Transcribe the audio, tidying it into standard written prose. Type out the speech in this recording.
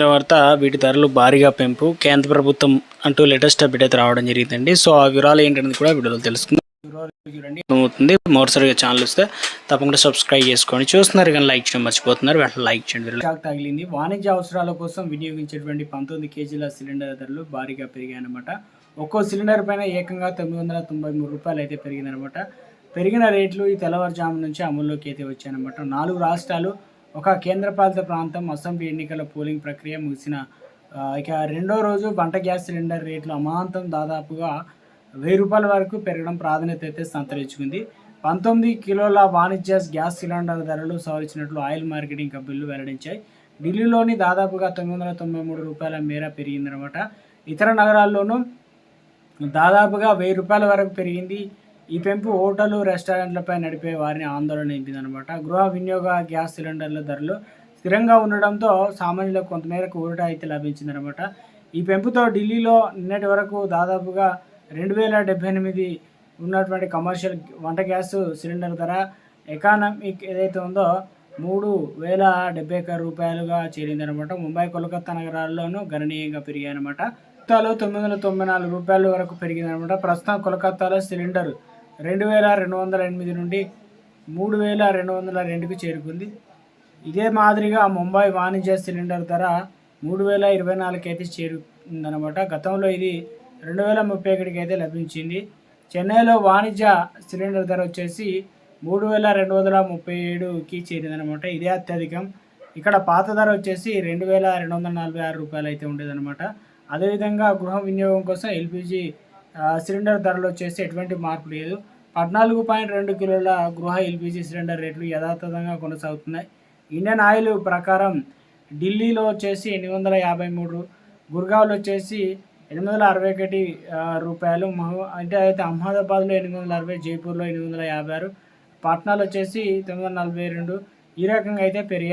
వార్త వీటి ధరలు భారీగా పెంపు కేంద్ర ప్రభుత్వం అంటూ లేటెస్ట్ అప్డేట్ అయితే రావడం జరిగిందండి. సో ఆ వివరాలు ఏంటనేది కూడా వీడియోలో తెలుసుకుందాం. చూడండి అవుతుంది మరోసారిగా ఛానల్ వస్తే తప్పకుండా సబ్స్క్రైబ్ చేసుకోండి. చూస్తున్నారు కానీ లైక్ చేయడం మర్చిపోతున్నారు, వెంటనే లైక్ చేయండి. షాక్ తగిలింది. వాణిజ్య అవసరాల కోసం వినియోగించేటువంటి 19 కేజీల సిలిండర్ ధరలు భారీగా పెరిగాయన్నమాట. ఒక్కో సిలిండర్ పైన ఏకంగా 993 రూపాయలు అయితే పెరిగిందనమాట. పెరిగిన రేట్లు ఈ తెల్లవారుజాము నుంచి అమల్లోకి అయితే వచ్చాయన్నమాట. 4 రాష్ట్రాలు, ఒక కేంద్రపాలిత ప్రాంతం అసెంబ్లీ ఎన్నికల పోలింగ్ ప్రక్రియ ముగిసిన ఇక రెండో రోజు వంట గ్యాస్ సిలిండర్ రేట్లు అమాంతం దాదాపుగా 1000 రూపాయల వరకు పెరగడం ప్రాధాన్యత అయితే సంతరించుకుంది. 19 కిలోల వాణిజ్య గ్యాస్ సిలిండర్ ధరలు సవరించినట్లు ఆయిల్ మార్కెటింగ్ కంపెనీలు వెల్లడించాయి. ఢిల్లీలోని దాదాపుగా 993 రూపాయల మేర పెరిగిందనమాట. ఇతర నగరాల్లోనూ దాదాపుగా 1000 రూపాయల వరకు పెరిగింది. ఈ పెంపు హోటళ్లు, రెస్టారెంట్లపై నడిపే వారిని ఆందోళన నింపిందనమాట. గృహ వినియోగ గ్యాస్ సిలిండర్ల ధరలు స్థిరంగా ఉండడంతో సామాన్యులకు కొంతమేరకు ఊరట అయితే లభించిందనమాట. ఈ పెంపుతో ఢిల్లీలో నిన్నటి వరకు దాదాపుగా 2078 ఉన్నటువంటి కమర్షియల్ వంట గ్యాస్ సిలిండర్ ధర ఎకానమిక్ ఏదైతే ఉందో 3071 రూపాయలుగా చేరిందనమాట. ముంబై, కోల్కతా నగరాల్లోనూ గణనీయంగా పెరిగాయన్నమాట. కోల్కతాలో 994 రూపాయల వరకు పెరిగిందనమాట. ప్రస్తుతం కోల్కతాలో సిలిండర్ 2208 నుండి 3202కి చేరుకుంది. ఇదే మాదిరిగా ముంబై వాణిజ్య సిలిండర్ ధర 3024కి అయితే చేరుకుందనమాట. గతంలో ఇది 2031కి అయితే లభించింది. చెన్నైలో వాణిజ్య సిలిండర్ ధర వచ్చేసి 3237కి చేరిందనమాట. ఇదే అత్యధికం. ఇక్కడ పాత ధర వచ్చేసి 2246 రూపాయలు అయితే ఉండేదన్నమాట. అదేవిధంగా గృహ వినియోగం కోసం ఎల్పిజి సిలిండర్ ధరలు వచ్చేసి ఎటువంటి మార్పు లేదు. 14.2 కిలోల గృహ ఎల్పిజి సిలిండర్ రేట్లు యథాతథంగా కొనసాగుతున్నాయి. ఇండియన్ ఆయిల్ ప్రకారం ఢిల్లీలో వచ్చేసి 853, గుర్గావ్లో వచ్చేసి 861 రూపాయలు, అయితే అహ్మదాబాద్లో 860, జైపూర్లో 856, పాట్నాలో వచ్చేసి 942 ఈ రకంగా అయితే పెరిగాయి.